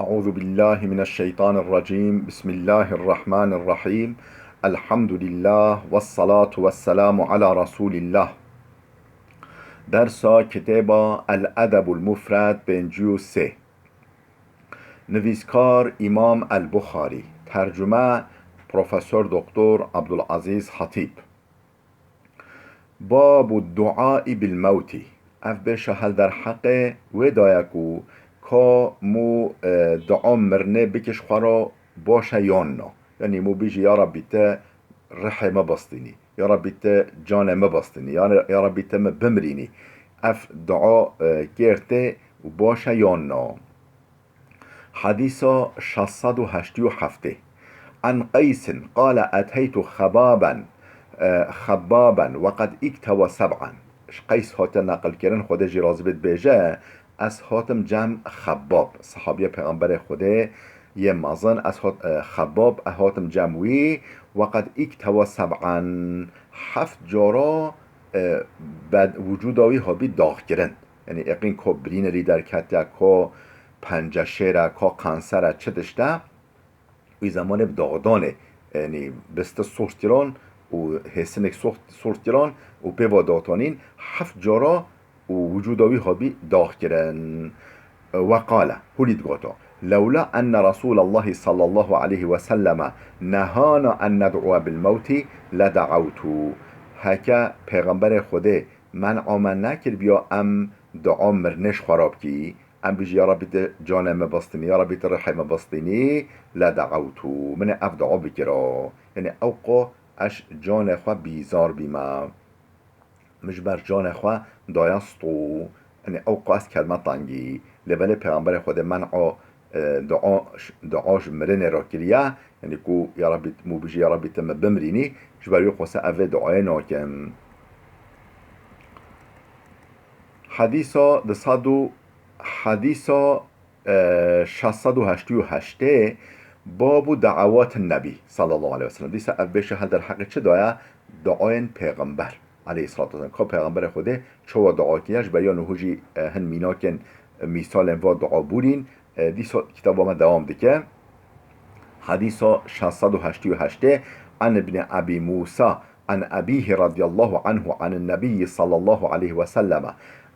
أعوذ بالله من الشيطان الرجيم. بسم الله الرحمن الرحيم. الحمد لله والصلاة والسلام على رسول الله. درس کتاب الادب المفرد بنجو سه، نویسکار امام البخاری، ترجمه پروفسور دکتر عبدالعزیز خطیب. باب الدعاء بالموت. اف بشه هل در حق ودایکو که مو دعا مرنه بکش خورا باشه یا نه، یعنی مو بیجی یا ربی تا رحم مبستینی، یا ربی تا جان مبستینی، یا ربی تا بمرینی. اف دعا کرده باشه یا نه. حديث 687 عن قيس قال أتيت خبابا وقد اكتوى سبعا. قيس هاتم نقل کردن خود جرازی بید بیجه از هاتم جمع خباب، صحابی پیغمبر خوده یه مازن از خباب هاتم جمعوی وقد اكتوى سبعا، 7 جارا بد وجوداوی ها بی داغ کردن، یعنی اقین که برینری در کتیا که پنجشیره که قنصره چه دشته وی زمان داغدانه، یعنی بسته سوستیران و حسنک سوستیران و پیواداتانین 7 جارا و وجوداوی ها بی داغ کرن. وقال هولید گوتا لولا أن رسول الله صلى الله عليه وسلم نهانا أن ندعو بالموت لدعوت. هکا پیغمبر خوده من آمن نکر بیا ام دعا مرنش خراب کی، ام بیجی یا ربی تا جانم بستینی، یا ربی تا رحم بستینی لدعوتو، من اف دعا بکرا، یعنی اوقا اش جان خواه بیزار بیما، مش بر جان خواه دایستو، یعنی اوقا از کلمه تنگی لبنه پیغمبر خود من دعاش مرنه را کریه، یعنی کو یا ربی مو بیجی یا ربی تا بمرینی جبریو خواسته اوه دعای ناکم. حديث 688 باب دعوات النبي صلى الله عليه وسلم. دیسه بشه هل در حق چه دعای پیغمبر علیه الصلاة والسلام که پیغمبر خوده چوا دعا کیش بیان هجی هن میناکن میسال و دعا بودین. دیسه کتاب ما دوام دکه. حديث 688 عن ابن أبي موسى عن أبيه رضي الله عنه عن النبي صلى الله عليه وسلم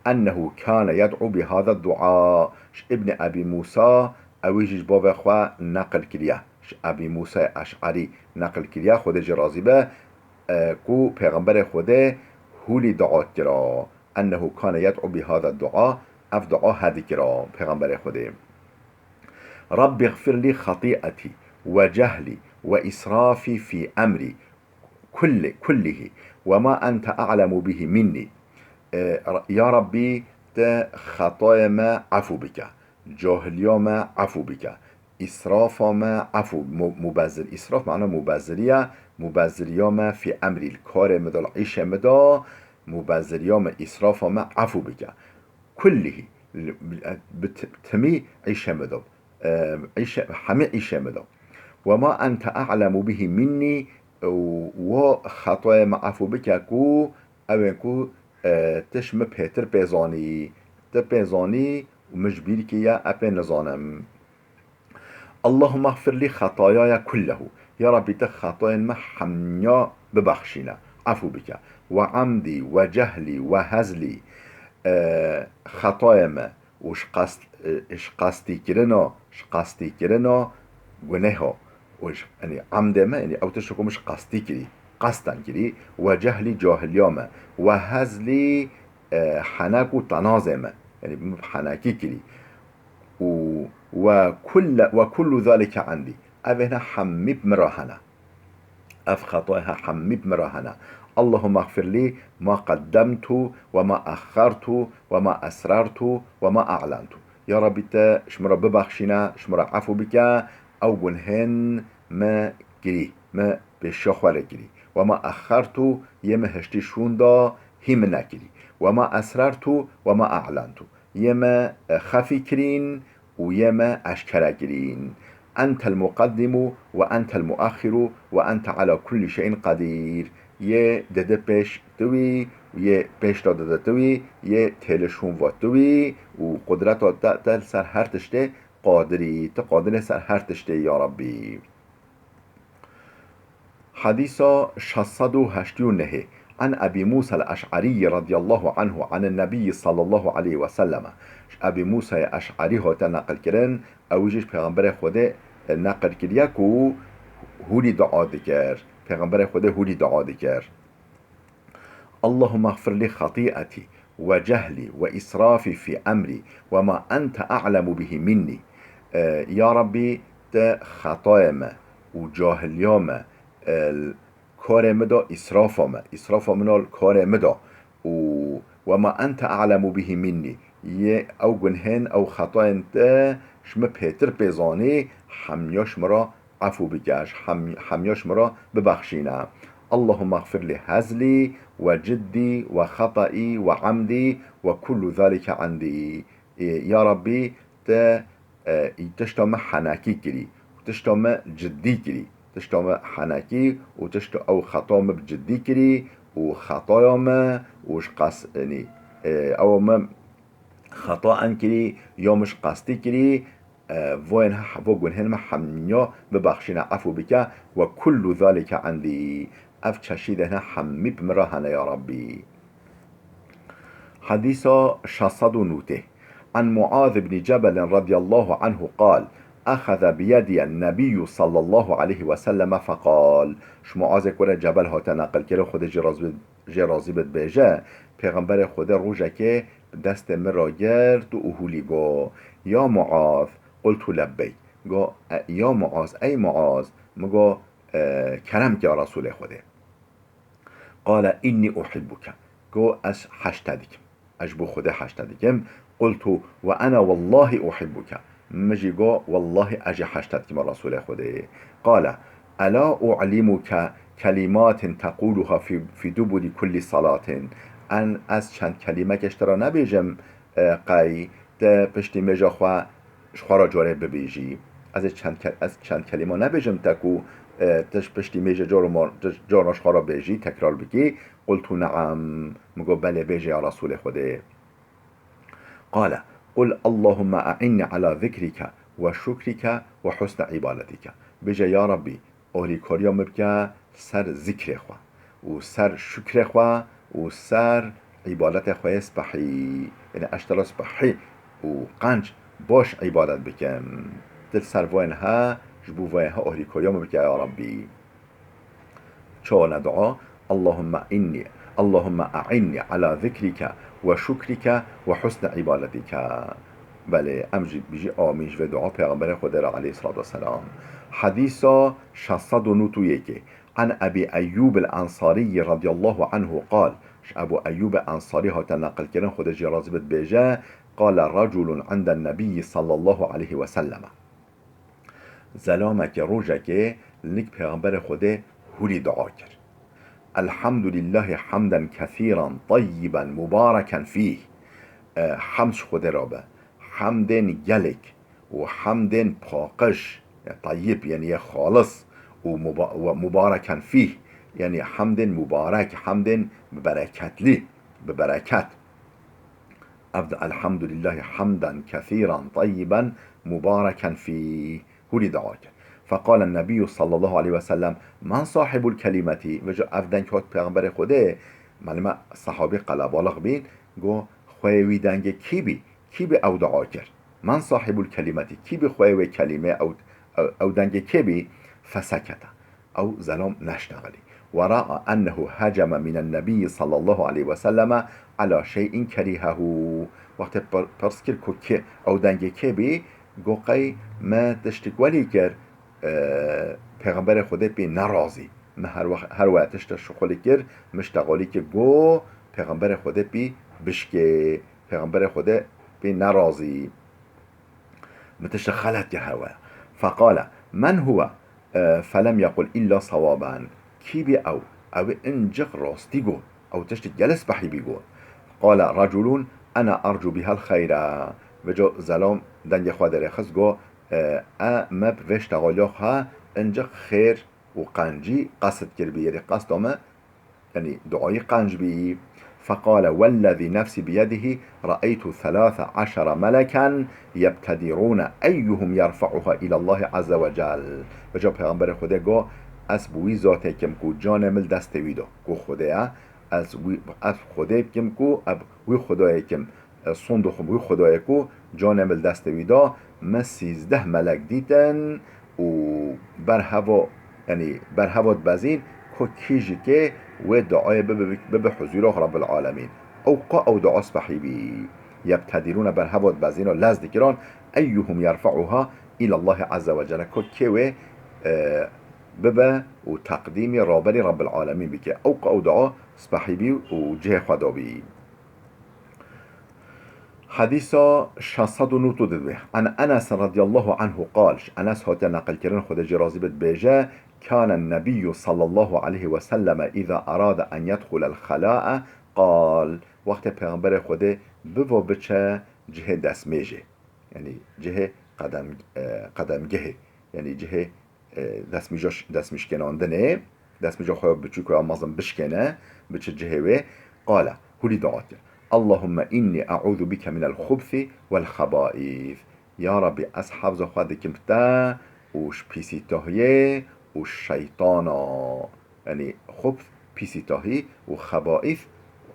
أنه كان يدعو بهذا الدعاء. ابن أبي موسى أويجي بابا خوا نقل كريا، أبي موسى أشعري نقل كريا خود جرازي به كو پیغمبر خوده هولي دعات كرا أنه كان يدعو بهذا الدعاء، اف دعا هدي كرا پیغمبر خوده رب اغفر لي خطيئتي وجهلي وإسرافي في أمري كله وما أنت أعلم به مني. يا ربي تا خطايا ما عفو بك، جاهليا ما عفو بك، إسراف ما عفو مبذر، إسراف معناه مبذرية، مبذريا ما في أمري الكار مدى العيش مدى، مبذريا ما إسراف ما عفو بك كله تمي عيش مدى عيش حمي عيش مدى وما أنت أعلم به مني وخطايا ما عفو بك كو أو تشم پیتر پیزانی تا پیزانی و مجبیر که یا اپی نزانم. اللهم اغفر لي خطاياي كله، يا ربي تا خطايا ما حمنيا ببخشينا عفو بك وعمدي وجهلي وهزلي خطايا ما وش قصدي كرنا گناه وش يعني عمد ما يعني او تشكو مش قصدي كري قصدن كري وجهلي جاهليامه وهزلي حناك وتنازمه يعني حناكي كري وكل ذلك عندي أبهنا حميب مراهنا أف خطاياها حميب مراهنا. اللهم اغفر لي ما قدمت وما أخرت وما أسررت وما أعلنت. يا ربي تا شمرا ببخشنا شمرا عفو بك أو جنهن ما كري ما بشخوره كري وما أخرت يما هشتي شوندا هم نكري وما أسررت وما أعلنت يما خفي كرين ويما أشكر كرين. أنت المقدم وأنت المؤخر وأنت على كل شيء قدير. يه دده پیش دوی و یه پیش داده دوی یه تلشون و دوی و قدرت دل سر هر تشته قادری، تو قادر سر هر تشتی یا ربی. حديث 689 عن أبي موسى الأشعري رضي الله عنه عن النبي صلى الله عليه وسلم. أبي موسى الأشعري هو نقل كرن أوجيش پیغمبر خدا نقل كريا كو هولي دعا ذكر پیغمبر خدا هولي دعا ذكر اللهم اغفر لي خطيئتي وجهلي وإسرافي في أمري وما أنت أعلم به مني. يا ربي ده خطايا وجاهليام کار مدا اسراف منال کار مدا و ما انت اعلم به منی یه او گنهن او خطا انت شما پیتر بزانه همیاش مرا عفو بگش همیاش مرا ببخشینه. اللهم اغفر لي هزلي وجدي وخطئي وعمدي وكل ذلك عندي. يا ربي تشتم حناكي كري تشتم جدي كري تشتم حنكي وتشت او خطام بجدي كري وخطايا وش قص يعني او ما خطا كري يا مش قصدي كري وين وين هن حمنيا ببخشنا عفو بك وكل ذلك عندي اف تشيدنا حمي بمرهنا يا ربي. حديث 609 عن معاذ بن جبل رضي الله عنه قال أخذ بيدي النبي صلى الله عليه وسلم فقال. شما معاذ كره جبل هات نقل كره خود جرازي بد بيجا پیغمبر خدا روجه که دست مرا گرد و اهولی گو یا معاذ قلت لبی گو یا معاذ ای معاذ مگو کرم که رسول خدا. قال اینی احبک گو از حشتدکم اجبو خدا حشتدکم. قلت و انا والله احبک مجي قو والله أجي حشتت كما رسول خده. قال ألا أعلمك كلمات تقولها في دبر كل صلاة. أن از چند کلمه کشترا نبیجم قای ده پشتی مجا خواه جاره ببیجی از چند کلمه نبیجم تکو تش پشتی مجا جارش خواه بیجی تکرار بگی. قلت نعم مگو بله بیجی یا رسول خده. قال قل اللهم أعني على ذكرك وشكرك وحسن عبادتك. بجا يا ربي أولي كوريا مبكا سر ذكر خوا وسر شكر خوا وسر عبادت خوا يسبحي يعني أشترى سبحي وقنج باش عبادت بكم دل سر وينها جبو وينها أولي كوريا مبكا يا ربي. شو ندعا اللهم أعني على ذكرك وشكرك وحسن عبادتك. بله امجد بيجي آميش و دعا پیغمبر خدا را عليه الصلاة والسلام. حديث 691 عن أبي أيوب الأنصاري رضي الله عنه قال. أبو أيوب الأنصاري هاتا نقل كرن خدا جرازي بد بيجا قال رجل عند النبي صلى الله عليه وسلم. زلامك روجك لنك پیغمبر خدا هولي دعا كر الحمد لله حمدا كثيرا طيبا مباركا فيه. حمدش خدا رابه حمدن گلک و حمدن پاقش طيب يعني خالص ومباركا فيه يعني حمدن مبارك حمدن ببركات لي ببركات. أبدأ الحمد لله حمدا كثيرا طيبا مباركا فيه هولي دعاك. فقال النبي صلى الله عليه وسلم من صاحب الكلمة. وجا أفدن كوت پیغمبر خدا معلومه صحابي قلب بالغ بين گو خویوی دنگ کی به او دعا کرد. من صاحب الكلمة کی به خویوی کلمه او دنگ کی به فسکت او زلام نشتغلی و رأى انه هجم من النبي صلى الله عليه وسلم على شيء كرهه. وقت پرس کرد که او دنگ کی به گو قی ما تشتگولی کرد پیغمبر خدا به نرازی ما هر وقتش تشغلی کرد مشتغلی که گو پیغمبر خدا بی بشکه پیغمبر خدا بی نرازی متشخلت که هوا. فقال من هو فلم يقل إلا صوابا کی بی او انجق راستی گو او تشت جلس بحی بی گو. قال رجل انا ارجو بها الخير. و جو زلام دنگ خود رخص گو ما بوشتغالی ها انجق خیر و قنجی قصد کر بی یعنی قصد آمه یعنی دعای قنج بی. فقال والذي نفسي بيده رأيت 13 ملكا يبتدرون أيهم يرفعها إلى الله عز وجل. و جا پیغمبر خدا گو از بوی ذاته کم کو جان مل دست ویدو گو خدا از خدا کم کو اب وی خدای کم صندوق وی خدای کو جان مل دست ویدا ما 13 ملک دیدن و بر هوا یعنی بر هوات بزین که کیجی که و دعای به حضور رب العالمین او دعا صحیبی یبتدرون بر هوات بزین و لزد کران ایهم یرفعها الى الله عز وجل که و ببه و تقدیم رابر رب العالمین بکه او دعا صحیبی و جه خدا بی. حديث 692 عن أنس رضي الله عنه قال أنس هات نقل كرن خود جرازي بيجا كان النبي صلى الله عليه وسلم إذا أراد أن يدخل الخلاء قال وقت پیغمبر خود بوا بچه جهه دسميجه يعني جهه قدمگه يعني جهه دسميش كناندنه دسميجا خواه بچو که آمازم بشکنه بچه جهه و قال هولي دعات اللهم إني أعوذ بك من الخبث والخبائث. يا ربي از حفظ خودت کمتا وش پیسیتاهیه و شیطانا يعني خبث پیسیتاهی و خبائث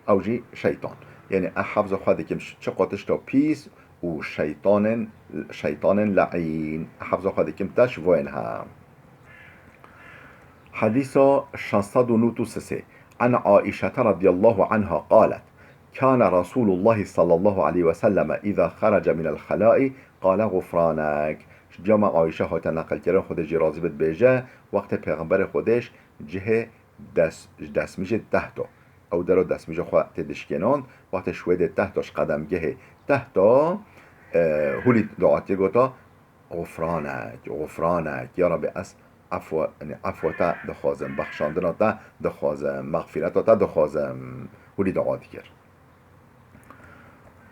اوجي شيطان يعني حفظ خودت کم چقاتش تا پیس و شيطان لعين حفظ خودت کمتا شوينها. حديث 693 عن عائشة رضي الله عنها قالت كان رسول الله صلى الله عليه وسلم إذا خرج من الخلاء قال غفرانك. جامع عایشه ها نقل کردن خود جرازی بد بیجه وقت پیغمبر خودش جه دستمیش 10 تا او درو دستمیش خود تدشکنان وقت شوید 10 تاش قدمگه 10 تا هولی دعاتی گوتا غفرانك یا رب از عفوتا دخوازم بخشاندناتا دخوازم مغفرتا دخوازم هولی دعاتی کرد.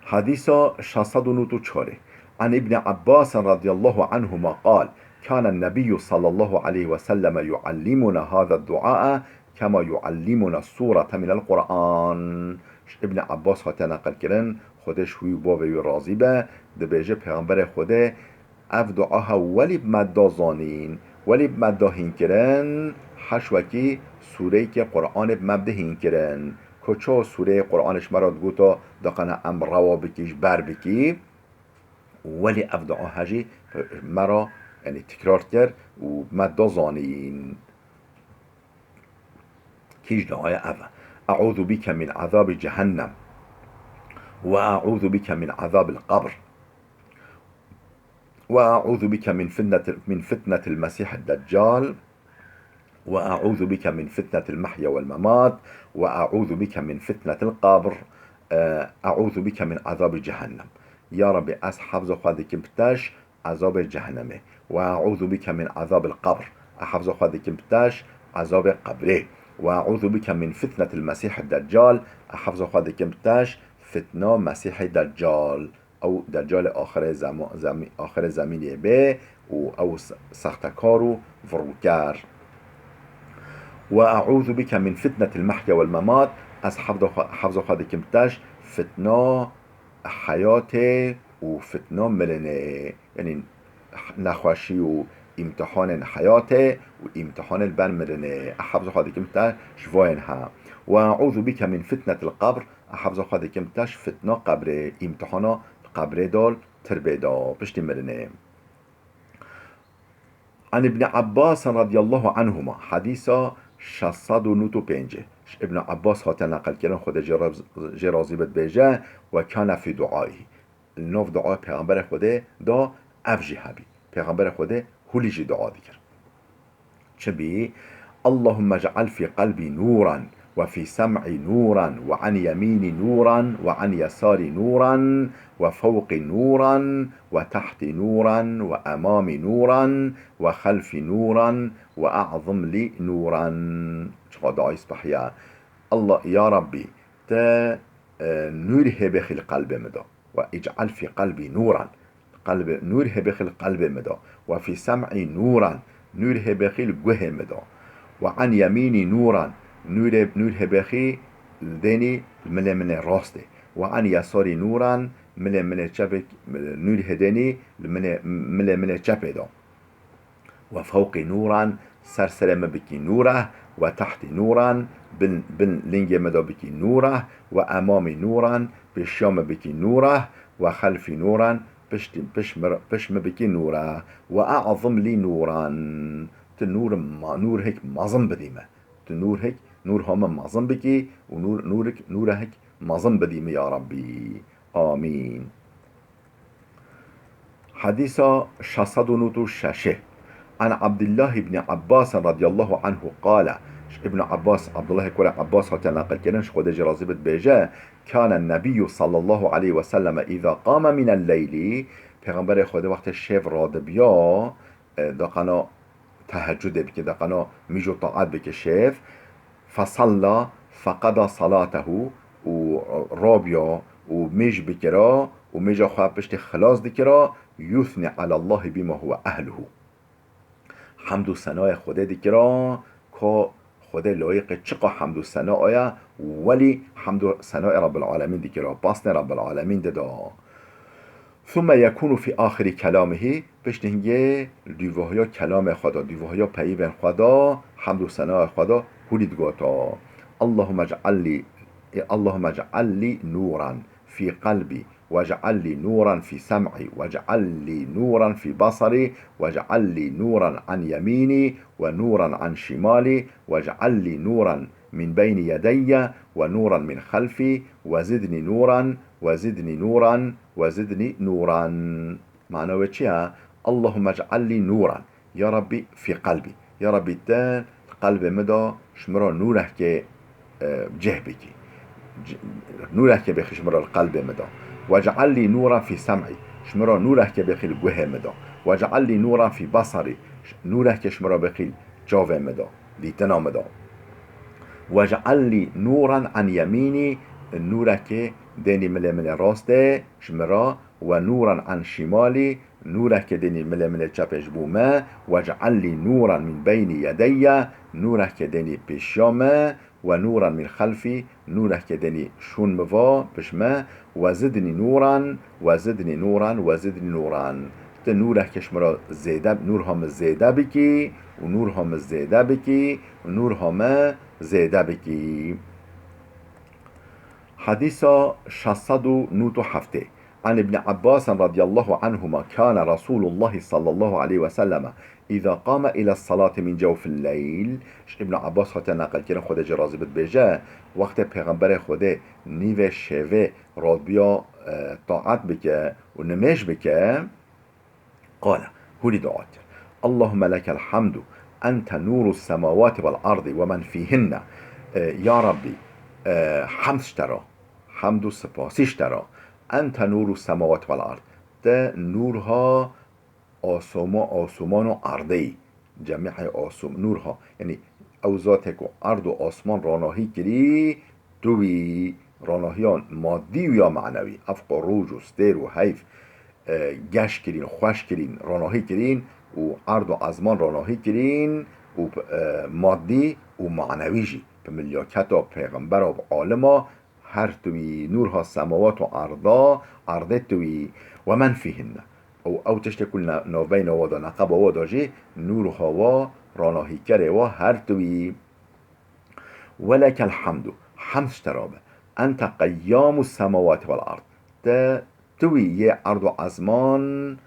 حديث 694 عن ابن عباس رضي الله عنهما قال كان النبي صلى الله عليه وسلم يعلمنا هذا الدعاء كما يعلمنا السورة من القرآن. ابن عباس ها نقل کرن خودش هوی باوی رازی به دبیجه پیغمبر خوده اف دعاها ولی بمدا زانین ولی بمدا هین کرن حشوکی سوره که قرآن بمبده هین کرن کچا سوره قرآنش مراد گوتا دقنا ام روا بکیش بر بکی ولی افدعا هجی مرا یعنی تکرار کرد و مدا زانین کیش دعای اعوذ بك من عذاب جهنم و اعوذ بك من عذاب القبر و اعوذ بك من فتنة المسيح الدجال وأعوذ بك من فتنة المحيا والممات وأعوذ بك من فتنة القبر أعوذ بك من عذاب جهنم. يا رب از حفظ خود کمتش عذاب جهنمه و اعوذ بك من عذاب القبر حفظ خود کمتش عذاب قبره و اعوذ بك من فتنة المسيح الدجال حفظ خود کمتش فتنه مسیح دجال او دجال آخر زمینه به او سختکار و فروکر. وأعوذ بك من فتنة المحيا والممات از حفظ خود کمتش فتنه حیات و فتنه ملنه یعنی نخوشی و امتحان حیات و امتحان البرمرنه حفظ خود کمتش شواینها. و اعوذ بك من فتنة القبر حفظ خود کمتش فتنه قبر امتحان قبر دال تربیدا پشت مرنه. عن ابن عباس رضي الله عنهما حديث 695 ابن عباس هات نقل کردن خود جرازی بد بیجه و کان فی دعایی نوف دعای پیغمبر خود دا افجی هبی پیغمبر خود هولیجی دعا دیگر چه بی اللهم اجعل في قلبي نورا وفي سمعي نورا وعن يميني نورا وعن يساري نورا وفوقي نورا وتحتي نورا وأمامي نورا وخلفي نورا وأعظم لي نورا. چقدر دعای صبحیه الله يا ربي تا نوره بخل قلب مدا واجعل في قلبي نورا قلب نوره بخل قلب مدا وفي سمعي نورا نوره بخل جه مدا وعن يميني نورا نوره بخي ديني ملي من راسته وعن يساري نورا ملي من چپ نور هديني ملي من چپ دا وفوق نورا سرسر بكي نوره وتحت نورا بن لنج مدا بكي نوره وأمام نورا بشام بكي نوره وخلف نورا پشم بكي نوره وأعظم لي نورا نور هيك معظم بديمه نور هيك نور هم معظم بكي ونور نور هيك معظم بديمه يا ربي آمين. حديث 696 عن عبد الله بن عباس رضي الله عنه قال ابن عباس عبد الله كولا عباس هات نقل كنش خود جرازبت بيجا كان النبي صلى الله عليه وسلم إذا قام من الليل پیغمبر خود وقت شب راد بیا دقنا تهجد بك دقنا ميجو طاعت بك شف فصلى فقضى صلاته ورابيا وميج بكرا وميجا خواه بشت خلاص دكرا يثني على الله بما هو أهله حمد و ثنای خدا دیگرا که خدا لایق چقا حمد و ثنا آیا ولی حمد و ثنای رب العالمین دیگرا باسن رب العالمین ددا ثم يكون في آخر كلامه بشتهنگه دیوهایا کلام خدا دیوهایا پیوین خدا حمد و ثنای خدا هولید گوتا اللهم اجعل لي نورا في قلبي واجعل لي نورا في سمعي واجعل لي نورا في بصري واجعل لي نورا عن يميني ونورا عن شمالي واجعل لي نورا من بين يدي ونورا من خلفي وزدني نورا وزدني نورا وزدني نورا معناه چيها اللهم اجعل لي نورا يا ربي في قلبي يا ربي ده قلب مدا شمرا نوره که جه بکی نوره که بخی شمرا القلب مدا واجعل لي نورا في سمعي شمرا نوره که بخیل گوه مدا واجعل لي نورا في بصري نوره که شمرا بخیل جاوه مدا دیتنا مدا واجعل لي نورا عن يميني نوره که دینی من راسته شمرا و نورا عن شمالي نوره که دینی من چپش بومه واجعل لي نورا من بين يدي نوره که دینی پیشامه و نورا من خلفي نوره که دینی شون موا بشمه وزدني نورا وزدني نورا وزدني نورا ده نوره که شمرا زیده نور هم زیده بکی و نور هم زیده بکی و نور هم زیده بکی. حديث 697 عن ابن عباس رضي الله عنهما كان رسول الله صلى الله عليه وسلم إذا قام إلى الصلاة من جوف الليل ابن عباس خاطر نقل کردن خود جرازبت بجه وقت پیغمبر خود نیو شوه راد بیا طاعت بکه و نمش بکه قال هولي دعات اللهم لك الحمد أنت نور السماوات والأرض ومن فيهن يا ربي حمد اشترا حمد و سپاسی اشترا انت نور السماوات والارض ده نورها آسمان و ارضی جميع نورها یعنی او ذاتک و ارض و آسمان راناهی کری دوی راناهیان مادی و یا معنوی افق و روج و ستر و حیف گش کرین خوش کرین راناهی کرین و ارض و ازمان راناهی کرین و مادی و معنوی جی به ملیاکت و پیغمبر و عالما هر توی نورها سماوات و ارضه توی و من فیهن او تشتکل نوبین وادا نقب وادا جی نورها و راناهی کره و هر توی ولک الحمد حمد شترابه انت قیام السماوات والارض ده توی یه ارض و ازمان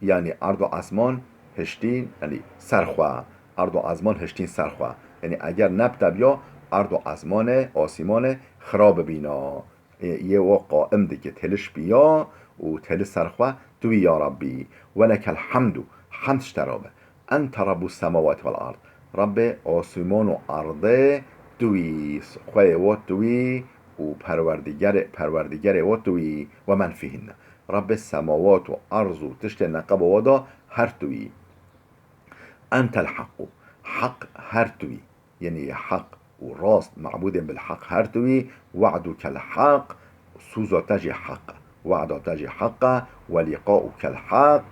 یعنی ارض و ازمان هشتین یعنی سرخواه ارض و ازمان هشتین سرخواه یعنی اگر نبت بیا ارض و ازمان آسمان خراب بینا یه و قائم دی که تلش بیا و تل سرخواه توی یا ربی ولک الحمد حمد شترابه انت رب السماوات والارض رب آسمان و ارض توی خواه و توی و پروردگر و توی و من فیهن رب السماوات و ارض و تشت نقب ودا هر توی انت الحق حق هر توی یعنی حق و راست معبود بالحق هر توی وعدك الحق سوزا تجي حق وعدا تجي حق ولقاؤك الحق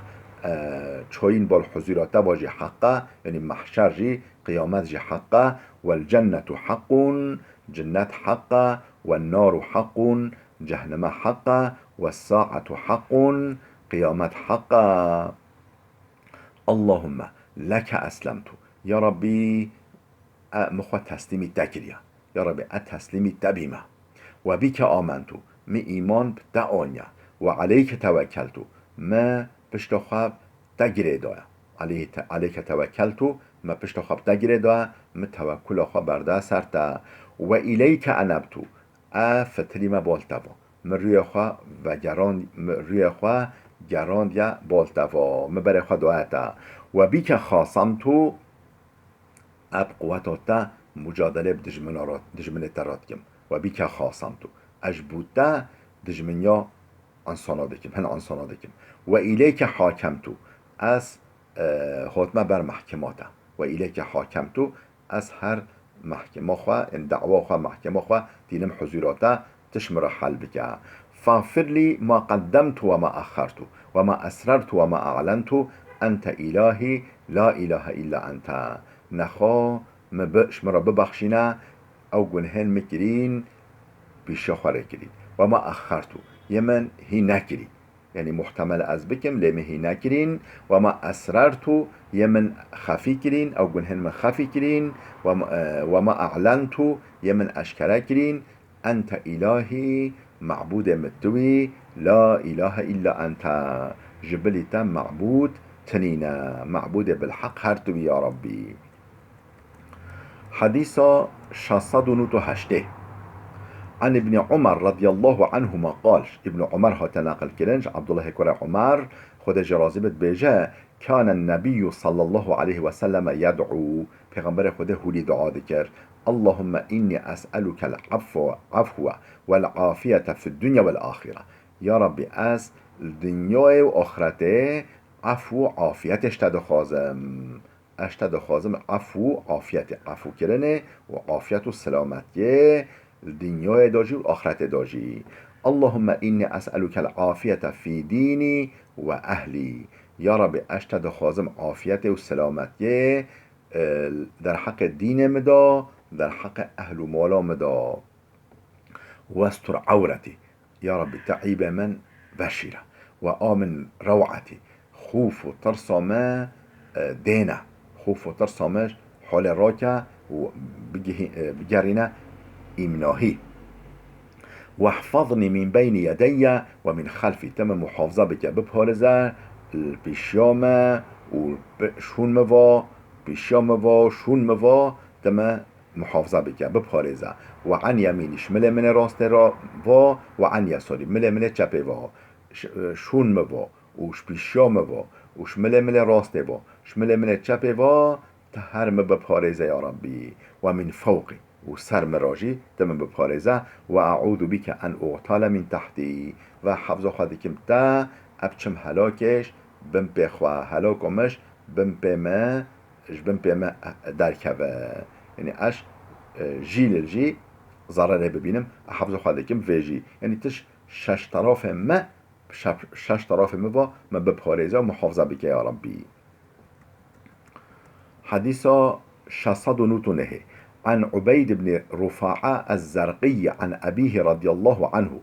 چوین بال حضورات واجی حقه یعنی محشر جی قیامت جی حقه والجنة حق جنت حقه والنار حق جهنم حقه والساعة حق قیامت حقه اللهم لك اسلمت یا ربی مخواه تسلیمی دگریا یا ربی تسلیمی دبیمه و بیک آمنتو می ایمان دعانیا و علیک توکلتو ما پشت خواب دگره دایا علیک توکلتو ما پشت خواب دگره دایا ما توکل خواب برده سرتا و ایلیک انبتو فتری ما بالتوا ما روی خواه و گران یا بالتوا ما بره خواه دعاتا و بیک خاصمتو اب قوتاتا مجادله بدجمن ترات کم و بیک خاصمتو اجبوتا دجمنیا انسانا دکم هن انسانا دکم و ایلیک حاکمتو از حتمه بر محکماتا و ایلیک حاکمتو از هر محکمه خواه ان دعوا خواه محکمه خواه دینم حضوراتا تشمر حل بکه فاغفر لي ما قدمت وما أخرت وما أسررت وما أعلنت أنت إلهي لا إله إلا أنت نخوا شمرا ببخشنا أو گنهن مكرين بشخوره كرين وما أخرت يمن هي نكري يعني محتمل از بكم لما هي نكرين وما أسررت يمن خفي كرين أو گنهن من خفي كرين وما أعلنت يمن أشكرا كرين أنت إلهي معبود متوي لا إله إلا أنت جبلتا معبود تنينا معبود بالحق هرتوي يا ربي حديثا 698 عن ابن عمر رضي الله عنهما قال ابن عمر هتناقل كرنج عبد الله كرة عمر خد جرازبت بيجا كان النبي صلى الله عليه وسلم يدعو پیغمبر خود هولی دعا ذكر اللهم إني أسألك العفو والعافية في الدنيا والآخرة يا ربي از الدنيا وآخرته عفو عافية اشتد خازم عفو عافية عفو كرنه وعافية السلامتية الدنيا داجي والآخرة داجي اللهم إني أسألك العافية في ديني وأهلي يا ربي اشتد خازم عافية والسلامتية در حق دین مدا در حق اهل و مالا مدا واستر عورتي يا رب تعيب من بشيرة وآمن روعتي خوف و ترس ما دينا خوف و ترس ما حال راكا و بجرنا إمناهي واحفظني من بين يدي ومن خلفي تم محافظة بك ببهارزة البشيامة وشون موا بشام و شون موا تم محافظه بکن بپارزه و عن یمینش مله من راست را و عن یساری مله من چپه شون موا وش بشام وش مله راست شمله من چپه تهرم بپارزه یا ربی و من فوقی و سر مراجی تم بپارزه و اعوذ بک ان اغتال من تحتی و حفظ خواهد کم تا ابچم هلاکش بم بخواه هلاکمش بم بما جبن بما دركبه يعني اش جيل الجي ضرره ببينم احفظ خالكم فيجي يعني تش شش طرف ما ما بباريزه ومحافظه بك يا ربي حديثا 609 عن عبيد بن رفاعة الزرقي عن أبيه رضي الله عنه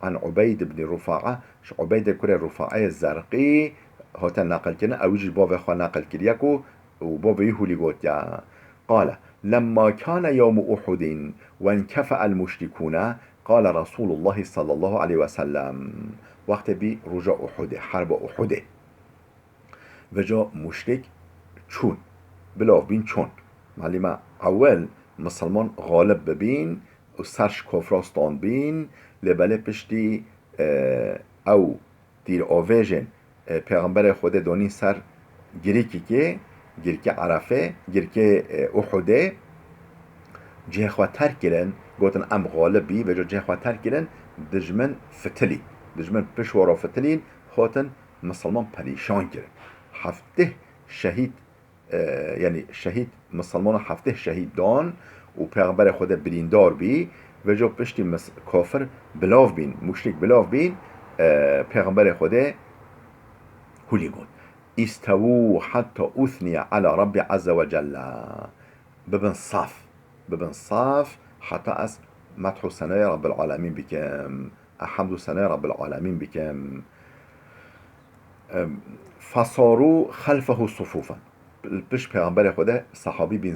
عن عبيد بن رفاعة عبيد كره رفاعة الزرقي هاتا نقل كنا اويج باب خوا نقل كريكو وباب يهولي قوتيا قال لما كان يوم أحد وانكفأ المشركون قال رسول الله صلى الله عليه وسلم وقت بي رجع أحد حرب أحد وجا مشرك چون بلاف بين چون معلمة اول مسلمان غالب ببين و سرش کفراستان بین لبله پشتی او دیر آویجن پیغمبر خود دونی سر گریکی عرفه گریکی احده جه خواه ترک گرن گوتن ام غالبی و جه خواه ترک گرن دجمن فتلی دجمن پشوارا فتلین خواتن مسلمان پریشان گرن هفته شهید یعنی شهید مسلمان هفته شهید دان و پیغمبر خود بریندار بی و جو پشتی کافر بلاف بین مشرک بلاف بین پیغمبر خود هولی گود استووا حتى اثني على رب عز وجل ببن صاف حتى از مدح و ثنای رب العالمین بکم، حمد و ثنای رب العالمین بکم. فصارو خلفه صفوفا پیش پیغمبر خدا صحابی بین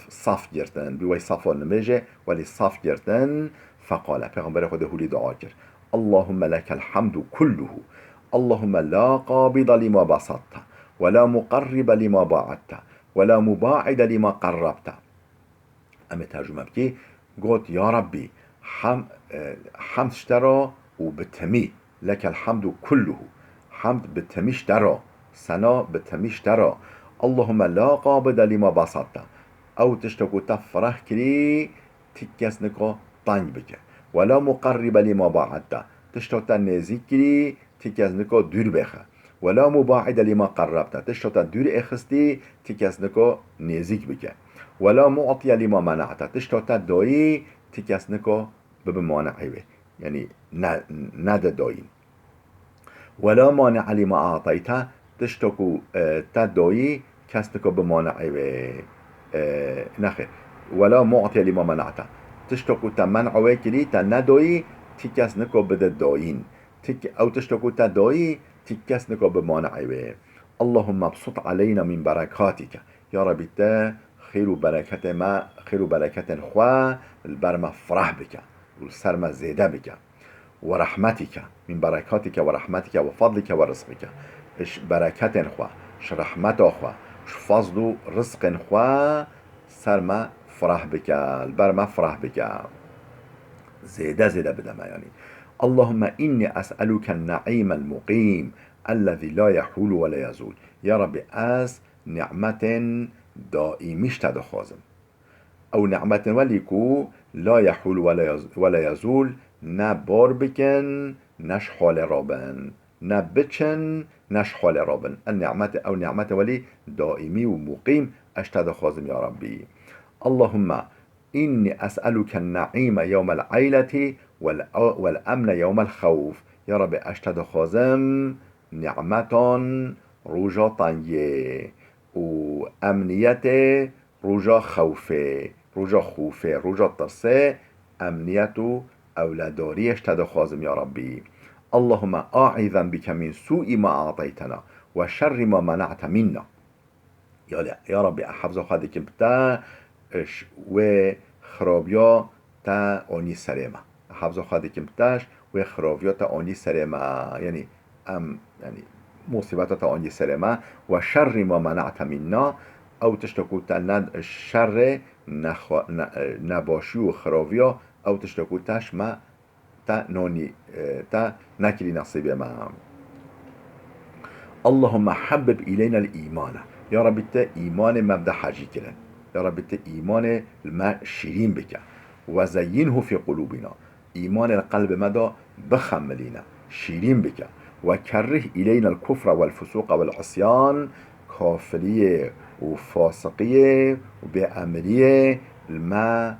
صاف گرتن بیوی صاف نمیجه ولی صاف گرتن. فقال پیغمبر خدا هولی دعا کرد اللهم لك الحمد كله اللهم لا قابض لما بسطت ولا مقرب لما باعدت ولا مباعد لما قربت. اما ترجمه بکی گفت یا ربی حمد شترا و بتمی لك الحمد كله حمد بتمیش درا سنا بتمیش درا اللهم لا قابض لما بسطت او تشتكو تفرح كري تكس نكو طنج بك ولا مقرب لما باعدت تشتوتا نزيك كري تكس نكو دور بخه ولا مباعد لما قربت تشتوتا دور اخستي تكس نكو نزيك بك ولا معطي لما منعت تشتوتا داي تكس نكو بمانعي به يعني ند داين ولا مانع لما اعطيت تشتكو تداي كسنكو بمانعي به نخير ولا معطي لما منعت تشتكو تمنع وكلي تنداي تكس نكو بده داين او تشتكو تداي تكس نكو بمانعي به اللهم ابسط علينا من بركاتك يا رب تا خير وبركة ما خير وبركة خوا البرما فرح بك والسرما زيادة بك ورحمتك من بركاتك ورحمتك وفضلك ورزقك اش بركة خوا اش رحمت خوا اش فضل رزق خوا سرما فرح بك البرما فرح بك زيادة بدما يعني اللهم إني أسألك النعيم المقيم الذي لا يحول ولا يزول يا رب از نعمة دائمش تدخوازم او نعمة وليكو لا يحول ولا يزول نه بار بکن نش حال رابن نه بچن نش حال رابن النعمة او نعمة ولي دائمي ومقيم اشتد خازم يا ربي اللهم إني أسألك النعيم يوم العيلة والأمن يوم الخوف يا رب اشتد خازم نعمة روجا طنيه وأمنية روجا خوفه روجا خوفه روجا ترسه امنیت اولاداری اشتد خازم یا ربی اللهم اعوذ بك من سوء ما اعطيتنا و شر ما منعت منا یا ربی حفظ خواهد که بتا و خرابیا تا آنی سرما حفظ خواهد که بتاش و خرابیا تا آنی سرما یعنی مصیبت تا آنی سرما و شر ما منعت منا او تشتكو تا شر نباشی و خراویا او تشتكو تاش ما تا نوني تا نكري نصيب ما اللهم حبب إلينا الإيمان يا رب تا إيمان مبدأ حاجي كرن يا رب تا إيمان ما شيرين بك وزينه في قلوبنا إيمان القلب مدى بخملينا شيرين بك وكره إلينا الكفر والفسوق والعصيان كافرية وفاسقية وبأمرية ما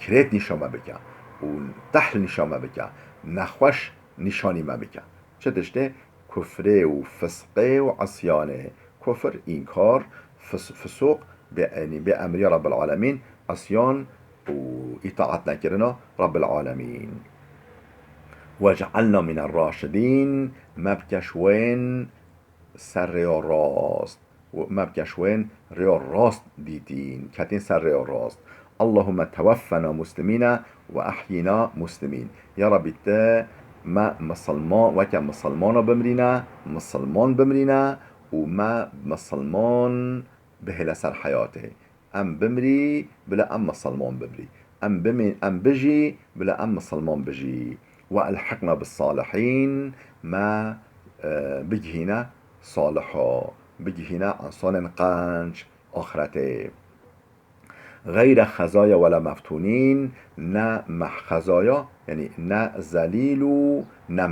كريت نشامه بك وتحل نشامه بك نخوش نشاني ما بك چه دشته كفره وفسقه وعصيانه كفر إنكار فسوق بأمرية رب العالمين عصيان وإطاعت نكرنا رب العالمين وجعلنا من الراشدين مبكش وين سر ریا راست و مبکش وین ریا راست دیدین کتین سر ریا راست اللهم توفنا مسلمین و احینا مسلمین یا ربی تا ما مسلمان و که مسلمان بمرینا و ما مسلمان به سر حیاته ام بمری بلا ام مسلمان بمری ام بجی بلا ام مسلمان بجی و الحقنا بالصالحین ما بجهینا صالحا بجهنا انسان قنج آخرته غیر خزایا ولا مفتونین نه خزایا یعنی نه ذلیل و نه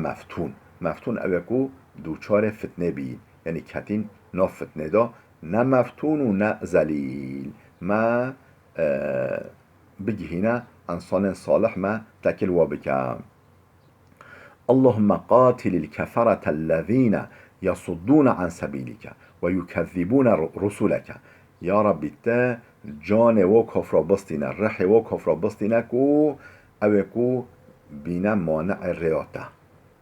مفتون اوکو دوچار فتنه بی یعنی کتین نا فتنه دا نه مفتون و نه ذلیل ما بجهنا انسان صالح ما تکل و بکم اللهم قاتل الكفرة الذين يصدون عن سبيلك ويكذبون رسلك. یا ربی ته جان و کفر بستینه، رح و کفر بستینه کو او کو بینه مانع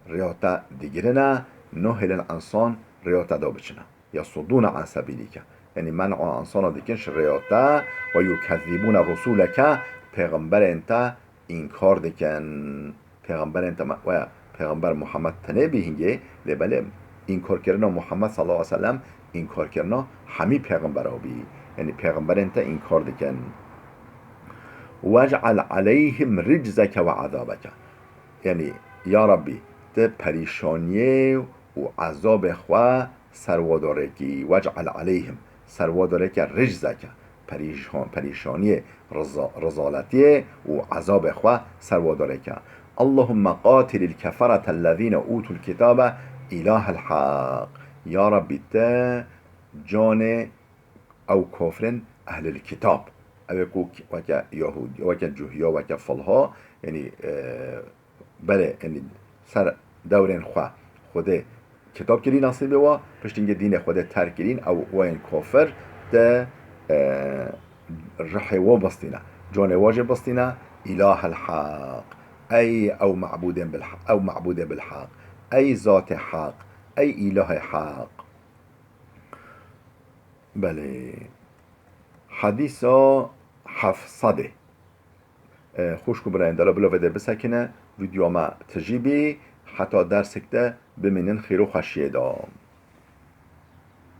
ریاتا دیگرنه نهل الانسان ریاتا دا بچنه. یصدون عن سبیلک یعنی منع انسان دیکنش ریاتا و یکذبون رسولک پیغمبر انت انکار دیکن. پیغمبر انت و پیغمبر محمد تنه بهینگه لبله انکار کردن محمد صلی الله علیه وسلم انکار کردن همی پیغمبر ها بی، یعنی پیغمبر انت انکار دیکن. واجعل علیهم رجزک و عذابک یعنی یا ربی ته پریشانی و عذاب خوا سرواداره کی. واجعل علیهم سرواداره که رجزک پریشانی رزالتی و عذاب خوا سرواداره که. اللهم قاتل الكفرة الذين اوتوا الكتاب اله الحق. یا ربی ته جان او کافرن اهل الكتاب او وکه یهود وکه جوهیا وکه فلها یعنی بله یعنی سر دورن خواه خوده کتاب کلی نصیبه و پشتینگه دین خوده ترک کرین او وین کافر ده رحیوا بستینه جان واجب بستینه اله الحق ای او معبود بالحق ای ذات حق ای اله حق. بله حدیث 700 خوش کو برای اندالا بلا وده بسکنه ویدیو ما تجیبی حتی درسکته بمینن خیر و خشیه دام.